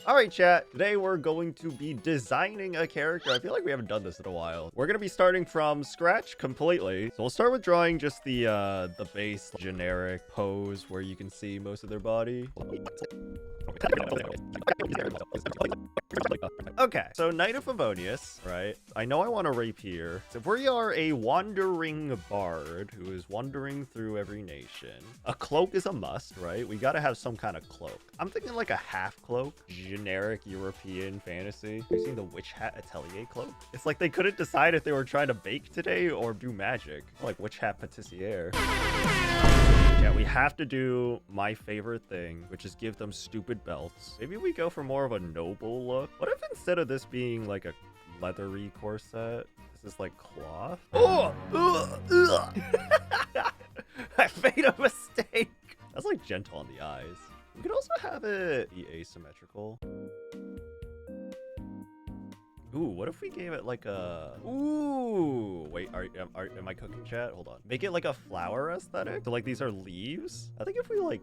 All right, chat. Today we're going to be designing a character. I feel like we haven't done this in a while. We're going to be starting from scratch completely. So we'll start with drawing just the base generic pose where you can see most of their body. Okay, so Knight of Favonius, right? I know I want a rapier. So if we are a wandering bard who is wandering through every nation, a cloak is a must, right? We gotta have some kind of cloak. I'm thinking like a half cloak, generic European fantasy. Have you seen the Witch Hat Atelier cloak? It's like they couldn't decide if they were trying to bake today or do magic. Like Witch Hat Patissiere. Yeah, we have to do my favorite thing, which is give them stupid belts. Maybe we go for more of a noble look. What if instead of this being like a leathery corset, this is like cloth? Oh! I made a mistake. That's like gentle on the eyes. We could also have it be asymmetrical. Ooh, what if we gave it like a... Ooh, wait, am I cooking, chat? Hold on. Make it like a flower aesthetic. So like these are leaves. I think if we like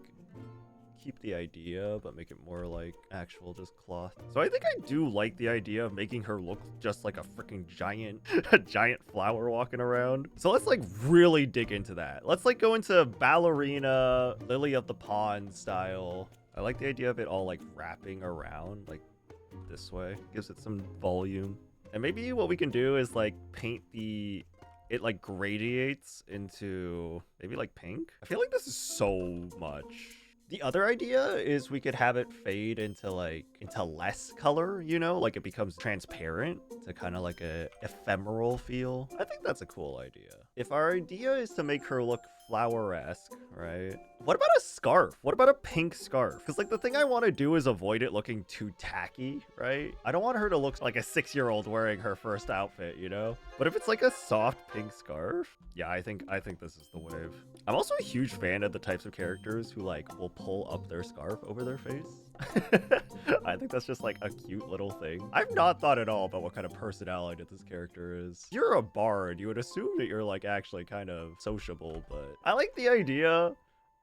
keep the idea, but make it more like actual just cloth. So I think I do like the idea of making her look just like a freaking giant, a giant flower walking around. So let's like really dig into that. Let's like go into ballerina, lily of the pond style. I like the idea of it all like wrapping around like this way. Gives it some volume. And maybe what we can do is like paint it like gradiates into maybe like pink. I feel like this is so much. The other idea is we could have it fade into less color, you know, like it becomes transparent to kind of like a ephemeral feel. I think that's a cool idea. If our idea is to make her look flower-esque, right? What about a scarf? What about a pink scarf? Because like the thing I want to do is avoid it looking too tacky, right? I don't want her to look like a 6-year-old wearing her first outfit, you know? But if it's like a soft pink scarf, yeah, I think this is the wave. I'm also a huge fan of the types of characters who like will pull up their scarf over their face. I think that's just like a cute little thing. I've not thought at all about what kind of personality this character is. If you're a bard, you would assume that you're like actually kind of sociable, but I like the idea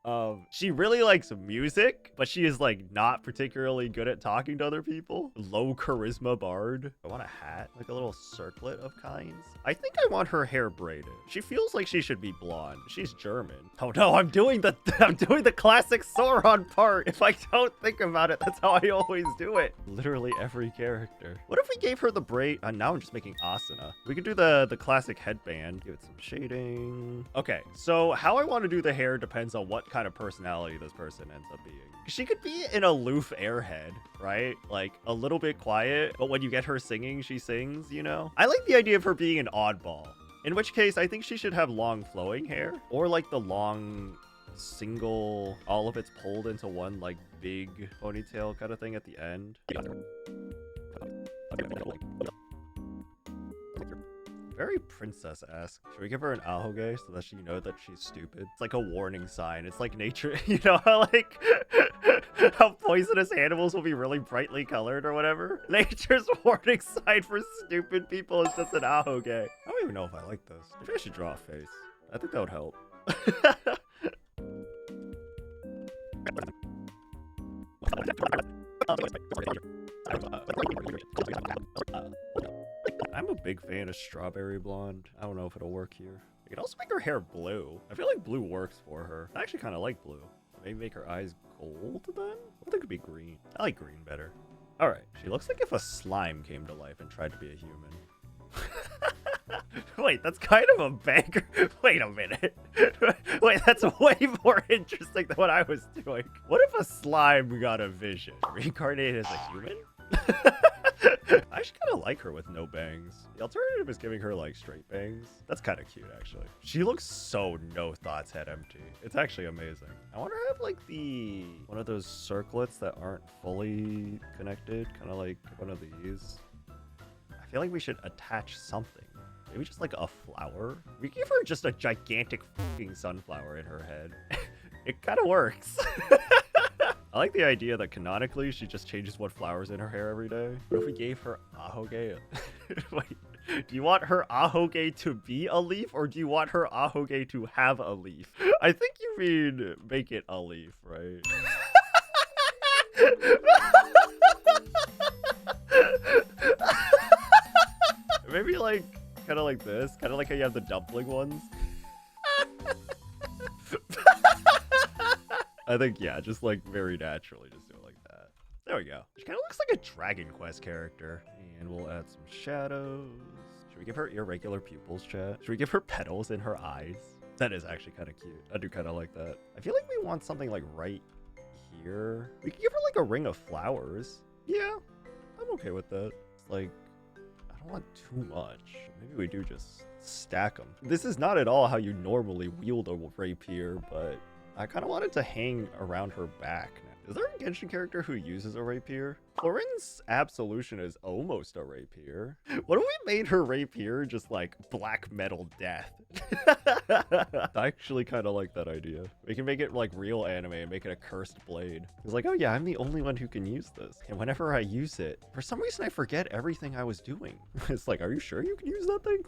of she really likes music, but she is like not particularly good at talking to other people. Low charisma bard. I want a hat, like a little circlet of kinds. I think I want her hair braided. She feels like she should be blonde. She's German. Oh no, I'm doing the classic Soran part. If I don't think about it, that's how I always do it. Literally every character. What if we gave her the braid? Now I'm just making asana. We could do the classic headband. Give it some shading. Okay, so how I want to do the hair depends on what kind of personality this person ends up being. She could be an aloof airhead, right? Like a little bit quiet, but when you get her singing, she sings, you know? I like the idea of her being an oddball. In which case, I think she should have long flowing hair, or like the long single, all of it's pulled into one like big ponytail kind of thing at the end. Very princess-esque. Should we give her an ahoge so that she knows that she's stupid? It's like a warning sign. It's like nature, you know how like how poisonous animals will be really brightly colored or whatever? Nature's warning sign for stupid people is just an ahoge. I don't even know if I like this. Maybe I should draw a face. I think that would help. I'm a big fan of strawberry blonde. I don't know if it'll work here. You can also make her hair blue. I feel like blue works for her. I actually kind of like blue. Maybe make her eyes gold then? I think it'd be green. I like green better. All right. She looks like if a slime came to life and tried to be a human. Wait, that's kind of a banger. Wait a minute. Wait, that's way more interesting than what I was doing. What if a slime got a vision? Reincarnated as a human? I actually kind of like her with no bangs. The alternative is giving her like straight bangs. That's kind of cute actually. She looks so no thoughts head empty. It's actually amazing. I want her to have like one of those circlets that aren't fully connected, kind of like one of these. I feel like we should attach something. Maybe just like a flower. We give her just a gigantic fucking sunflower in her head. It kind of works. I like the idea that canonically she just changes what flowers in her hair every day. What if we gave her ahoge? Wait, do you want her ahoge to be a leaf or do you want her ahoge to have a leaf? I think you mean make it a leaf, right? like kind of like this? Kind of like how you have the dumpling ones? I think, yeah, just like very naturally, just do it like that. There we go. She kind of looks like a Dragon Quest character. And we'll add some shadows. Should we give her irregular pupils, chat? Should we give her petals in her eyes? That is actually kind of cute. I do kind of like that. I feel like we want something like right here. We could give her like a ring of flowers. Yeah, I'm okay with that. It's like, I don't want too much. Maybe we do just stack them. This is not at all how you normally wield a rapier, but I kind of wanted to hang around her back now. Is there a Genshin character who uses a rapier? Soran's absolution is almost a rapier. What if we made her rapier just like black metal death? I actually kind of like that idea. We can make it like real anime and make it a cursed blade. It's like, oh yeah, I'm the only one who can use this. And whenever I use it, for some reason I forget everything I was doing. It's like, are you sure you can use that thing?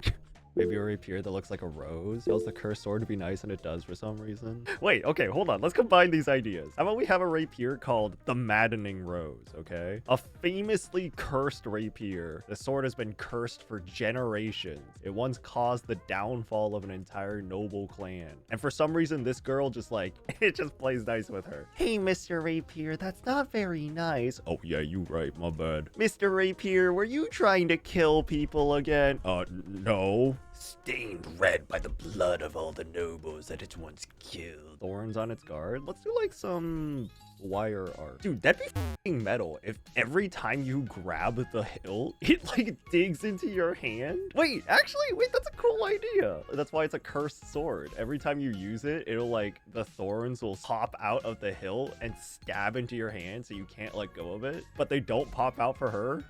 Maybe a rapier that looks like a rose. Tells the cursed sword to be nice, and it does for some reason. Wait, okay, hold on. Let's combine these ideas. How about we have a rapier called the Maddening Rose, okay? A famously cursed rapier. The sword has been cursed for generations. It once caused the downfall of an entire noble clan. And for some reason, this girl just like, it just plays nice with her. Hey, Mr. Rapier, that's not very nice. Oh, yeah, you right, my bad. Mr. Rapier, were you trying to kill people again? No. Stained red by the blood of all the nobles that it once killed. Thorns on its guard. Let's do like some wire art. Dude, that'd be f***ing metal if every time you grab the hilt, it like digs into your hand. Wait, that's a cool idea. That's why it's a cursed sword. Every time you use it, it'll like, the thorns will pop out of the hilt and stab into your hand so you can't let go of it. But they don't pop out for her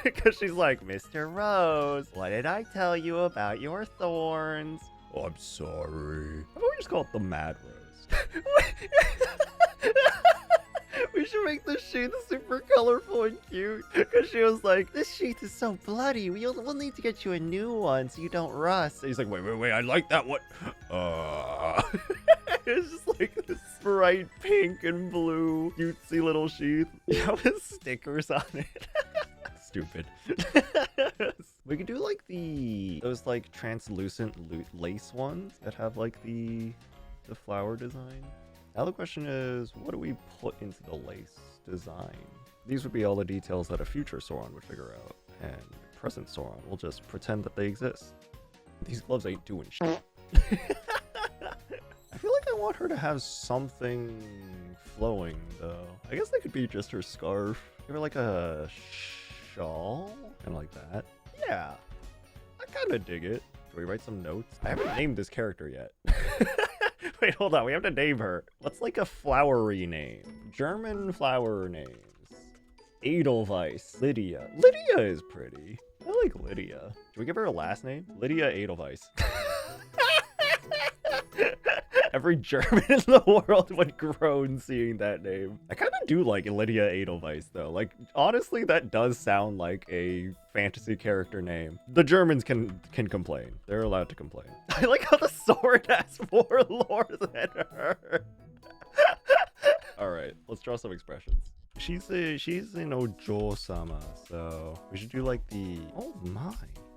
because she's like, Mr. Rose, what did I tell you about your thorns? Oh, I'm sorry. How about we just call it the Mad Rose? We should make the sheath super colorful and cute. Because she was like, this sheath is so bloody. We'll need to get you a new one so you don't rust. And he's like, wait, I like that one. It's just like this bright pink and blue cutesy little sheath. Yeah, with stickers on it. Stupid. We could do like those like translucent lace ones that have like the flower design. Now the question is, what do we put into the lace design? These would be all the details that a future Soran would figure out, and present Soran will just pretend that they exist. These gloves ain't doing shit. I feel like I want her to have something flowing, though. I guess that could be just her scarf. Give her like a shawl? Kind of like that. Yeah, I kind of dig it. Do we write some notes? I haven't named this character yet. Wait, hold on. We have to name her. What's like a flowery name? German flower names. Edelweiss. Lydia. Lydia is pretty. I like Lydia. Should we give her a last name? Lydia Edelweiss. Every German in the world would groan seeing that name. I kind of do like Lydia Edelweiss though. Like, honestly, that does sound like a fantasy character name. The Germans can complain. They're allowed to complain. I like how the sword has more lore than her. All right, let's draw some expressions. She's an Ojo-sama, so we should do like oh my.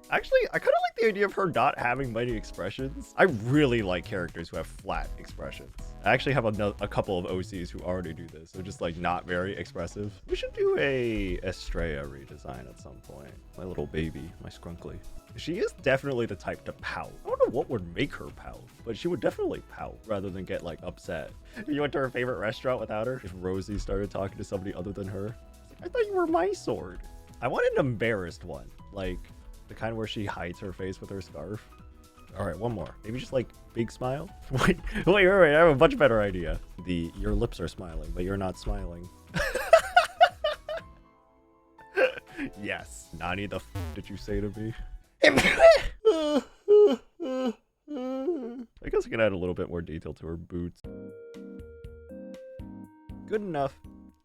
Actually, I kind of like the idea of her not having many expressions. I really like characters who have flat expressions. I actually have a couple of OCs who already do this. They're just like not very expressive. We should do a Estrella redesign at some point. My little baby, my Skrunkly. She is definitely the type to pout. I don't know what would make her pout, but she would definitely pout rather than get like upset. If you went to her favorite restaurant without her, if Rosie started talking to somebody other than her, I thought you were my sword. I want an embarrassed one, like the kind where she hides her face with her scarf. All right, one more. Maybe just like big smile. Wait. I have a much better idea. Your lips are smiling, but you're not smiling. Yes. Nani, the f did you say to me? I guess I can add a little bit more detail to her boots. Good enough.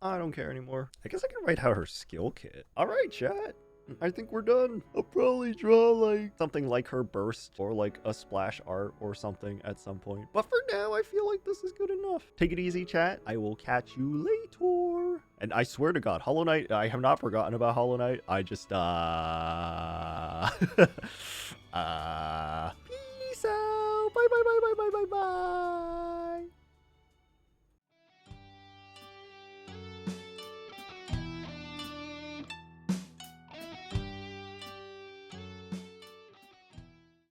I don't care anymore. I guess I can write out her skill kit. All right, chat. I think we're done. I'll probably draw like something like her burst or like a splash art or something at some point. But for now, I feel like this is good enough. Take it easy, chat. I will catch you later. And I swear to God, Hollow Knight, I have not forgotten about Hollow Knight. I just, peace out. Bye, bye, bye, bye, bye, bye, bye.